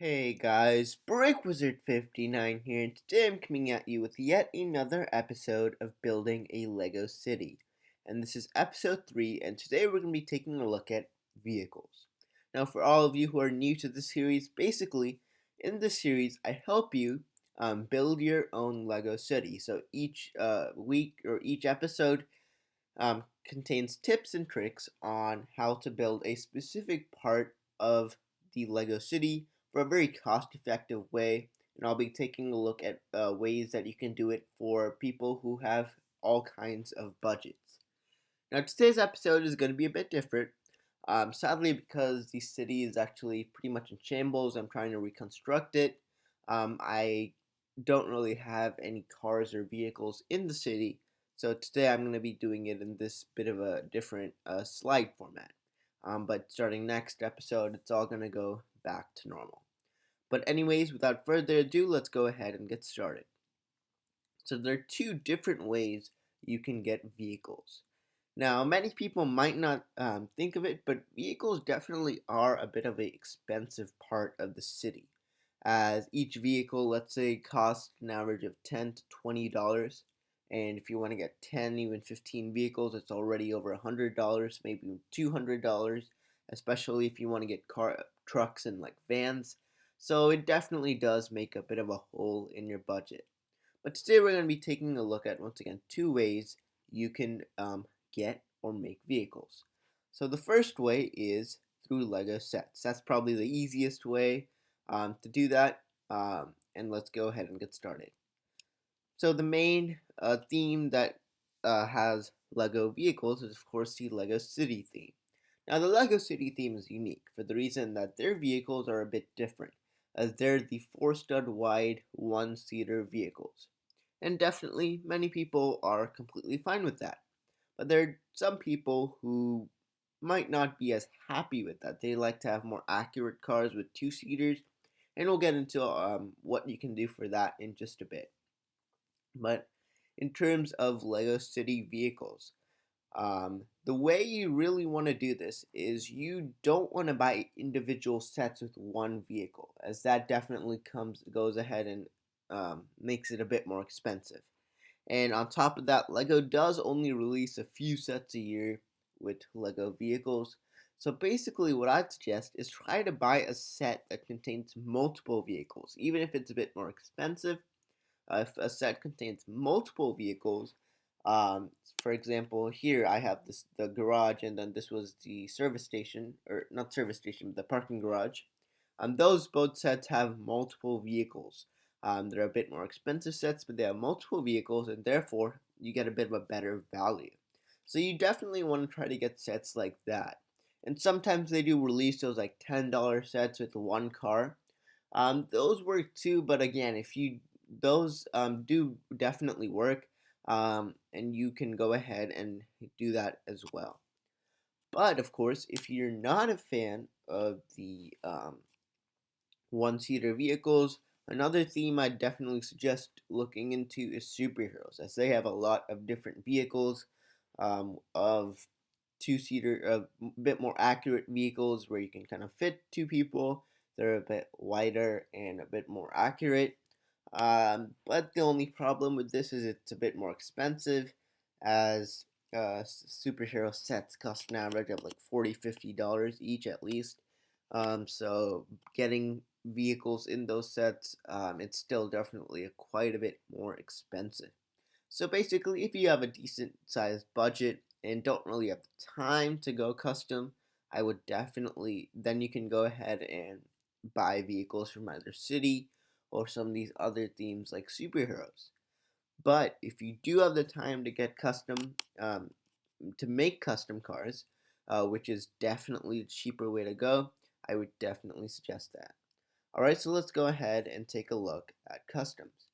Hey guys, Break Wizard 59 here, and today I'm coming at you with yet another episode of Building a Lego City. And this is episode 3, and today we're going to be taking a look at vehicles. Now, for all of you who are new to the series, basically, in this series, I help you build your own Lego City. So each week or each episode contains tips and tricks on how to build a specific part of the Lego City for a very cost effective way. And I'll be taking a look at ways that you can do it for people who have all kinds of budgets. Now, today's episode is going to be a bit different. Sadly, because the city is actually pretty much in shambles, I'm trying to reconstruct it. I don't really have any cars or vehicles in the city, so today I'm going to be doing it in this bit of a different slide format. But starting next episode, it's all going to go back to normal. But anyways, without further ado, let's go ahead and get started. So there are two different ways you can get vehicles. Now, many people might not think of it, but vehicles definitely are a bit of an expensive part of the city, as each vehicle, let's say, costs an average of $10 to $20, and if you want to get 10, even 15 vehicles, it's already over $100, maybe $200, especially if you want to get trucks and like vans. So it definitely does make a bit of a hole in your budget. But today we're going to be taking a look at, once again, two ways you can get or make vehicles. So the first way is through Lego sets. That's probably the easiest way to do that. And let's go ahead and get started. So the main theme that has Lego vehicles is, of course, the Lego City theme. Now, the Lego City theme is unique for the reason that their vehicles are a bit different, as they're the 4-stud wide, 1-seater vehicles. And definitely, many people are completely fine with that. But there are some people who might not be as happy with that. They like to have more accurate cars with 2-seaters, and we'll get into what you can do for that in just a bit. But in terms of Lego City vehicles, the way you really want to do this is you don't want to buy individual sets with one vehicle, as that definitely goes ahead and makes it a bit more expensive. And on top of that, Lego does only release a few sets a year with Lego vehicles. So basically, what I'd suggest is try to buy a set that contains multiple vehicles, even if it's a bit more expensive. If a set contains multiple vehicles, um, for example, here I have the garage, and then this was the service station, or not service station, but the parking garage. Those both sets have multiple vehicles. They're a bit more expensive sets, but they have multiple vehicles, and therefore you get a bit of a better value. So you definitely want to try to get sets like that. And sometimes they do release those like $10 sets with one car. Those work too, but again, if you those do definitely work, and you can go ahead and do that as well. But of course, if you're not a fan of the one-seater vehicles, another theme I definitely suggest looking into is superheroes, as they have a lot of different vehicles, of two-seater, a bit more accurate vehicles where you can kind of fit two people. They're a bit lighter and a bit more accurate. But the only problem with this is it's a bit more expensive, as superhero sets cost an average of like $40 to $50 each at least. So getting vehicles in those sets, it's still definitely quite a bit more expensive. So basically, if you have a decent sized budget and don't really have time to go custom, I would definitely, then you can go ahead and buy vehicles from either City or some of these other themes like superheroes. But if you do have the time to get to make custom cars, which is definitely the cheaper way to go, I would definitely suggest that. Alright, so let's go ahead and take a look at customs.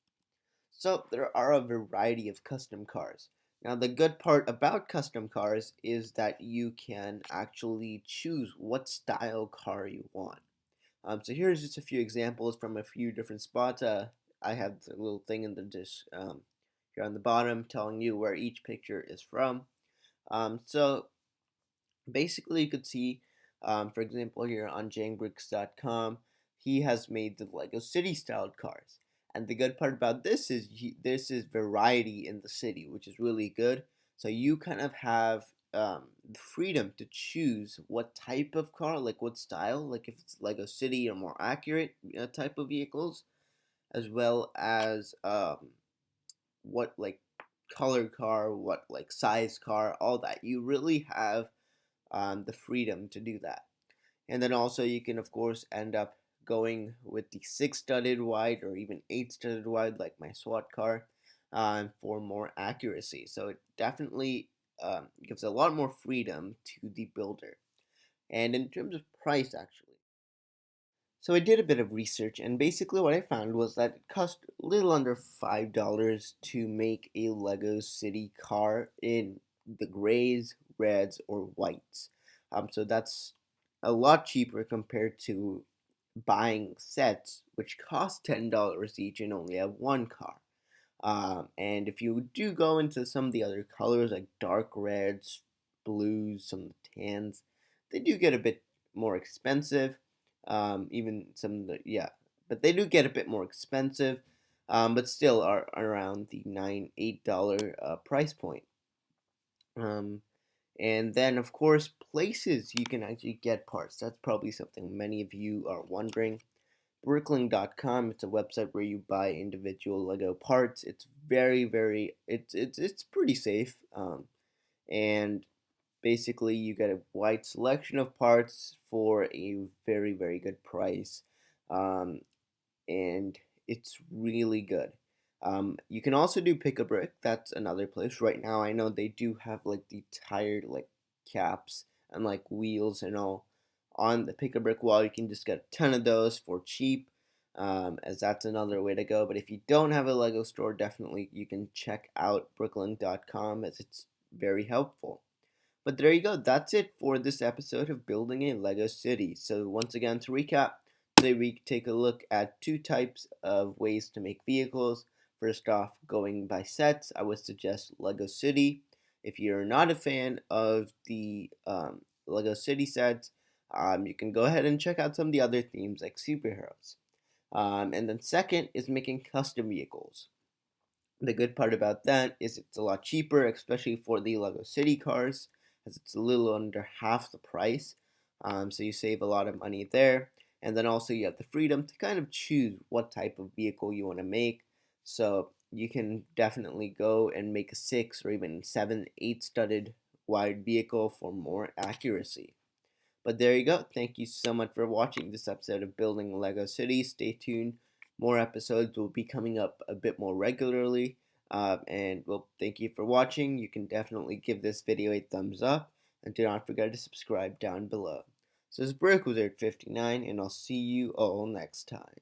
So there are a variety of custom cars. Now the good part about custom cars is that you can actually choose what style car you want. So here's just a few examples from a few different spots. I have the little thing in the here on the bottom telling you where each picture is from. So basically you could see, for example, here on jangbricks.com, he has made the Lego City styled cars. And the good part about this is this is variety in the city, which is really good. So you kind of have the freedom to choose what type of car, like what style, like if it's Lego City or more accurate type of vehicles, as well as what like color car, what like size car, all that. You really have the freedom to do that. And then also you can of course end up going with the 6 studded wide or even 8 studded wide like my SWAT car for more accuracy. So it definitely gives a lot more freedom to the builder. And in terms of price, actually, so I did a bit of research, and basically what I found was that it cost a little under $5 to make a Lego City car in the grays, reds, or whites. So that's a lot cheaper compared to buying sets, which cost $10 each and only have one car. And if you do go into some of the other colors like dark reds, blues, some tans, they do get a bit more expensive. Even some of the, yeah, but they do get a bit more expensive, but still are around the $8 price point. Um, and then, of course, places you can actually get parts. That's probably something many of you are wondering. Bricklink.com. It's a website where you buy individual Lego parts. It's it's pretty safe. And basically you get a wide selection of parts for a very good price. Um, and it's really good. You can also do Pick a Brick. That's another place. Right now, I know they do have like the tire like caps and like wheels and all on the Pick a Brick wall. You can just get a ton of those for cheap, as that's another way to go. But if you don't have a Lego store, definitely you can check out bricklink.com as it's very helpful. But there you go. That's it for this episode of Building a Lego City. So once again, to recap, today we take a look at 2 types of ways to make vehicles. First off, going by sets, I would suggest Lego City. If you're not a fan of the Lego City sets, you can go ahead and check out some of the other themes like superheroes. And then second is making custom vehicles. The good part about that is it's a lot cheaper, especially for the Lego City cars, as it's a little under half the price. So you save a lot of money there. And then also you have the freedom to kind of choose what type of vehicle you want to make. So you can definitely go and make a 6 or even 7, 8 studded wide vehicle for more accuracy. But there you go. Thank you so much for watching this episode of Building Lego City. Stay tuned. More episodes will be coming up a bit more regularly. And well, thank you for watching. You can definitely give this video a thumbs up. And do not forget to subscribe down below. So this is Brick Wizard 59, and I'll see you all next time.